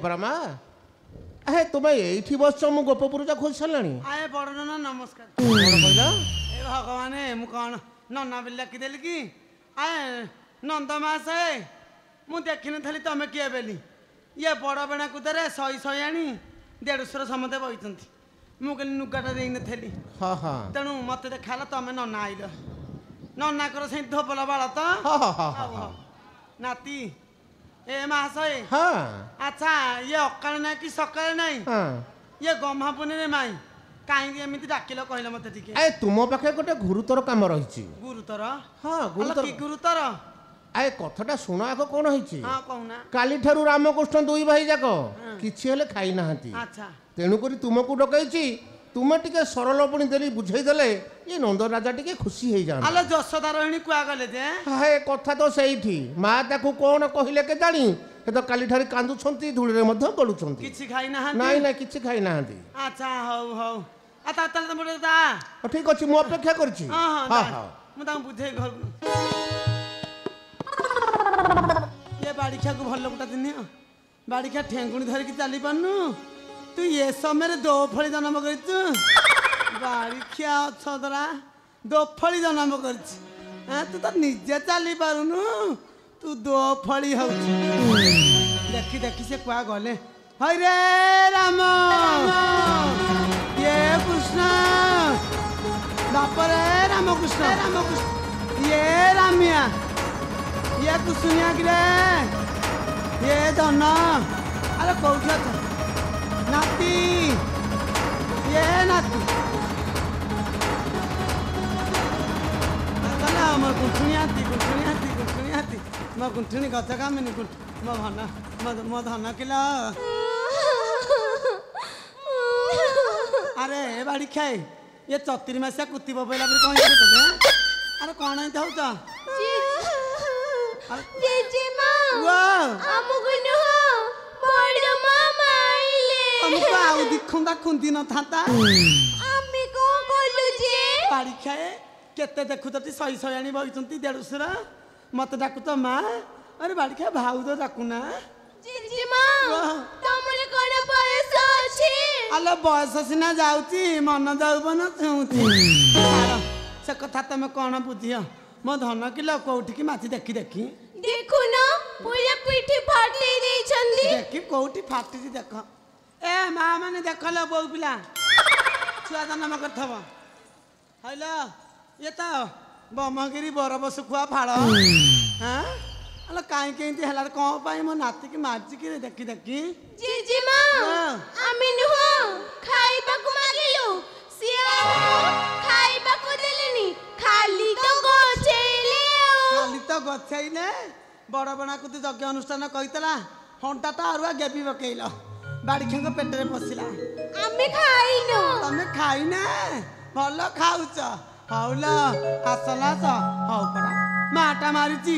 परा माँ अहे तुम्हें ये बस मु गोपपुर जा खोज साराणी आए बड़ नना नमस्कार ए भगवान मु कौन नना बिल लिखिदेली कि आए नंदमास मु देखी थी तुम किए बेली ये बड़ बेणा कुदे शई शयाणी देढ़शुर समते बही मुझे नुगाटा दे नी तेणु मत देखा तुम नना आइल नना कर से धोपल बाल तो नाती ए महाशय अच्छा ये अकाल ना कि सकाल नहीं ये गम्हा पुनी रे माई कहीं एमती डाकिल कहल मत तुम पाखे गोटे गुरुतर कम रही गुरुतर हाँ गुरुतर गुरुतर आए कथटा शुण आग कौन है काली ठारू रामकृष्ण दुई भाई जाक किसी हेले खाई ना तेणुक तुमको डकई तुम टे सरल पुणी देरी बुझेदेले ये नंद राजा टे खुशी हो जाए जशोदा रोहिणी कुआ गले जे हे कथा तो सही माँ ताकू कौन कहले के जानी तो काली ठारी कांदुछंती धूली रे मध्य गलुछंती किछि खाई ना नहीं ना किछि खाई ना अच्छा हौ हौ आता तल त मोरे ता ठीक अछि मु अपेक्षा करछि हां हां मु ता बुझे घर ये बाड़ीखा को भल लोकटा दिने बाड़ीखा ठेंगुणी धर के चली पानु तू ये समय दो फली जन्म करिछु बाड़ीखा छदरा दो फली जन्म करछि हां तू तो निजे चली पारुनु तू दो फली हो देखी देखी से कुआ गले हरे राम ये कृष्ण बापरे राम कृष्ण ये रामिया ये कुसुनिया गिरे ये धन अरे कौन नाती ये नाती मो गुंठुनी गच कामिनी मो धन मो धन किलो अरे बाड़ी खाए ये चतुरी मासिया कुत्ती बबेला कौन अरे कौन हो दिखुंदा खुंदी न था बाड़ी खाए केते देखु तो शई शयाणी बही देढ़शुर मत डाकु तो माँ अरे बाड़ी खाए भाऊ तो डाकुना अल बयस सीना जाऊँगी मन जाऊन से कथा तुम कौन बुझ मो धन किलो कौटी माथि देखी देखी देखुना पूरा पीठी फाटी देइछंदी देखी कौटी फाटी देख ए माँ माने देख लो बो पिला छुआ जन्म करथब हैलो ये तो बमगिरी बरबस खुआ फाड़ हाँ अल कहीं कहीं है कौन पाई मो नाती की मार्ची की देखी देखी जीजीमा आमी नुह खाइबा को मागिलु सिया खाइबा को देलेनी खाली तो गछेले खाली तो गछेइले बड़ बणा को यज्ञ अनुष्ठान कहितला हंटाटा अरुआ गेबी बकेइलो बाड़ी खेंग पेटरे पसिला आमे खाइनो तमे खाइना भलो खाउछ हौला आसला स हौ पड़ा माटा मारिची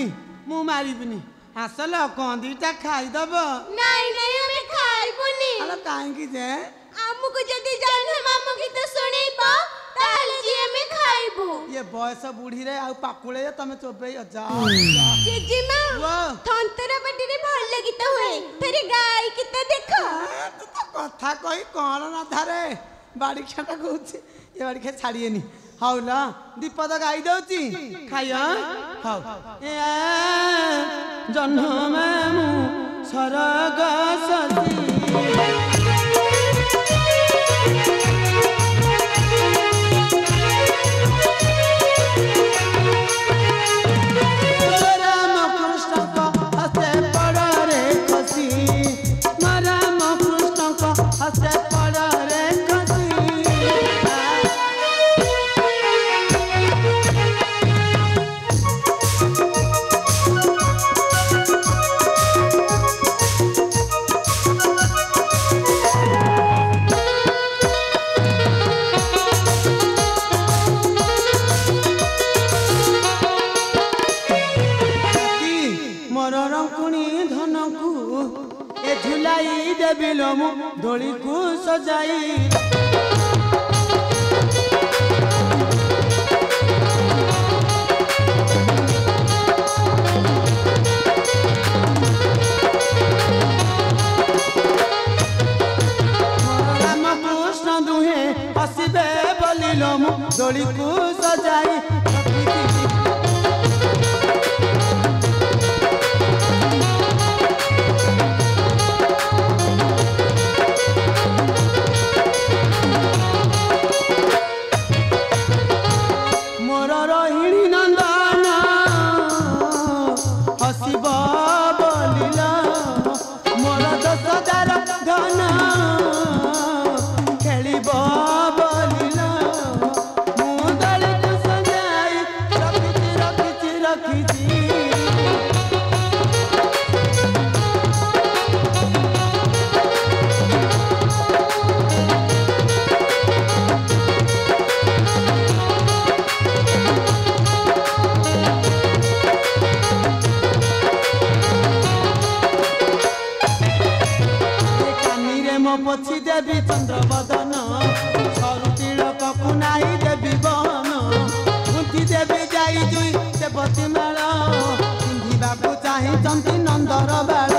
मु मारिबिनी आसला कोन दीटा खाइ दब नहीं नहीं हमें खाइबुनी अरे काहे की जे हमको जदी जान मामू की तो सुनेबो ताले जी हमें खाइबो ये बयस बुढ़ी रे आ पाकुले तमे चोबे जा जीजीमा थंतरा बडी रे भल लगित होए तेरे गाय किता देखो तू तो कथा कहि कोन ना धारे बाड़ी खेटा कहूची ये बाड़ी खे छाड़िएनी हौला दीपद गाई दउची खाइया हौ ए जन्म मु सरग सती धोली को सजाई सजाई मोर रोहिणी नंदन हसिब बोलिला मोर 10,000 धन खेलिब बोलिला मुदली तू सजाई रखिची पछी देवी चंद्रवदन सरू तिलक कुनाई देवी बहन कुंती देवी जाई जुई देवती मेल पिंधिबाकू चाहिंचंती नंदर बाल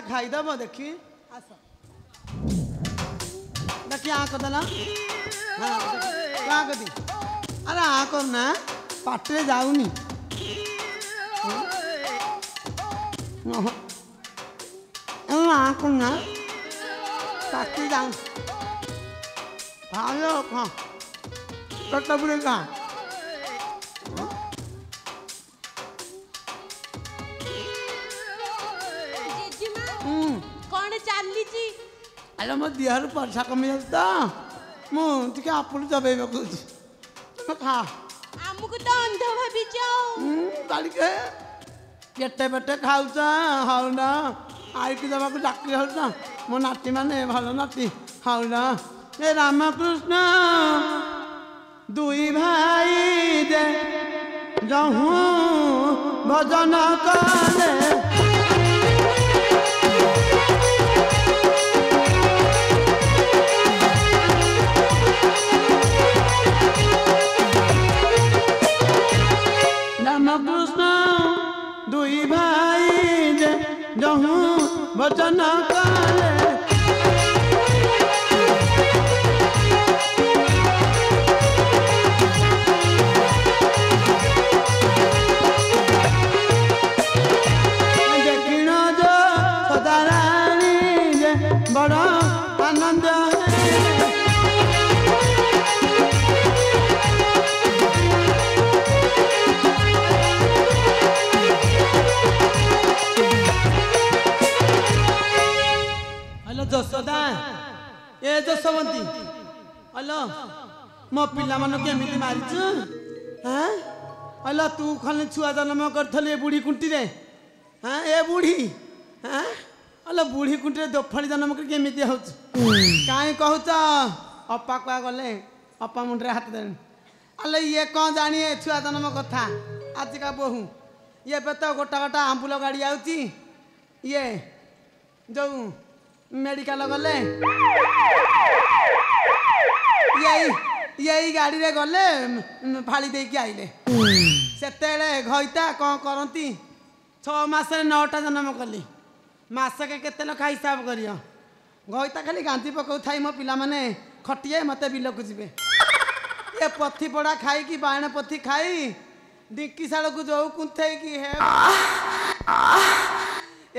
खाईदब देखी देखी आ कदला कदी अरे आ कर ना पाटे जाऊनी आ कर ना पाटे जाऊ भालो हाँ कटबुरे का अरे मो देहर पर्सा कमी जाता मुझे आपड़ दबेबा तुम खा आमको तो अंध भाभी जाओ गाड़ी के पेटे पेटे खाऊचा हाउ ना आई की दबा को डाक्टर होता मो नाती माने भलो नाती हाउ ना ए रामकृष्ण दुई भाई दे जहूँ भजन करे रामकृष्ण दुई भाई जे जहूँ भजन करे देखिण जो सदारानी जे बड़ आनंद जसोदा ए जसवंती हेलो मो पिला मन केमिति मारिछु हां हेलो तू खाली छुआ जन्म करथले बुढ़ी कुंटी रे हां ए बुढ़ी हां हेलो बुढ़ी कुंटी रे दोफाड़ी जन्म कर केमिति होछ काई कहूच अपा का गले अपा मुंडरे हाथ देन अले ये कौन जानी ए छुआ जन्म कथा आज का बहु ये पे तो गोटा गोटा आंबुल गाड़ी आउची ये जो मेडिकल गले यही गाड़ी रे गले फाड़ी दे आइले से घईता कौन करती 6 मास 9टा जन्म कली मासके केते लखा हिसाब करियो घईता खाली गांधी पकाउ थाई मो पिला माने खटिए मते बिलक जिबे ये पथी पड़ा खाई कि बाण पथी खाई डिक्की साल को जो कुंथे की है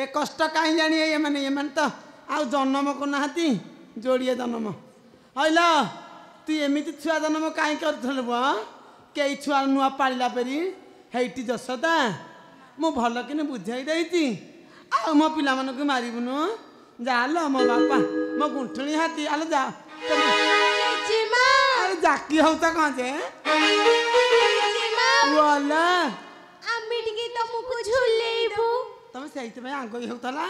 ए कष्ट कहीं जानी ये मैंने तो आ जन्म को नहाती जोड़िए जन्म हईला तू एमती छुआ जन्म कहीं कर कई छुआ नुआ पाला पेरी हेटी जसोदा मु भल कि बुझाई देती ଆଉ ମୋ ପିଲାମାନଙ୍କୁ ମାରିବୁନୁ ଯାଲୋ ମୋ ବାପା ମୋ ଗୁଣ୍ଠୁଣି ହାତୀ ଆଲୋ ଯା ଜେଜେମା ଆରେ ଜାକି ହଉତା କ'ଣ ଯେ ଜେଜେମା ବୋଲା ଆମେ ଟିକେ ତମକୁ ଝୁଲେଇବୁ ତମେ ସେଇଥିପାଇଁ ଆଙ୍ଗଇ ହେଉଥିଲା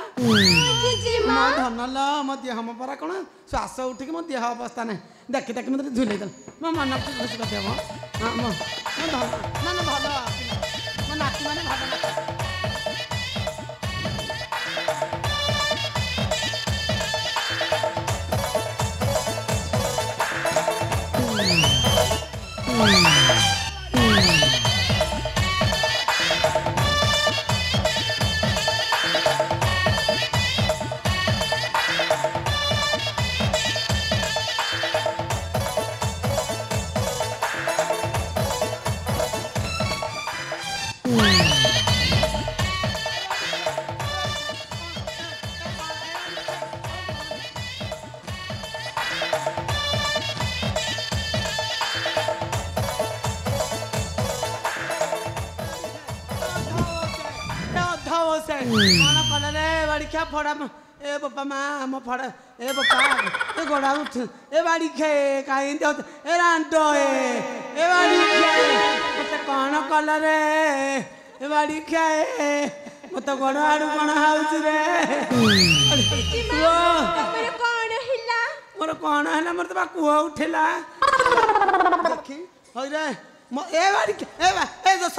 ଜେଜେମା ମୋ ଧନ ଲୋ ମୋ ଦେହ ମୋ ପରା କ'ଣ ଶ୍ୱାସ ଉଠିକି ମୋ ଦେହ ଅବସ୍ଥା ନାହିଁ ଦେଖି ଦେଖି ମୋତେ ଝୁଲେଇ ଦେଲ ମୋ ମନକୁ ଖୁସି କରିଦେବ ହଁ ମୋ ଧନ ମାନେ ଭଲ ମୋ ନାତି ମାନେ ଭଲ କ'ଣ କଲେ ରେ ବାଡ଼ିଖିଆ ଫଡ଼ା ଏ ବାପା ମା ଆମ ଫଡ଼ା ଏ ବାପା ଏ ଗୋଡ଼ା ଉଠ ଏ ବାଡ଼ି ଖାଏ କାହିଁ ଏ ରାଣ୍ଡ ଏ ବାଡ଼ି ଖାଏ ମତେ କ'ଣ କଲ ରେ ଏ ବାଡ଼ି ଖାଏ ମତେ ଗୋଡ଼ ଆଡ଼ୁ କ'ଣ ହଉଛି ରେ ମୋର କ'ଣ ହେଲା ମୋର ତ ବା କୁହ ଉଠିଲା ଦେଖି ହଇ ରେ ଏ ବାଡ଼ି ଏ ଦୋଷ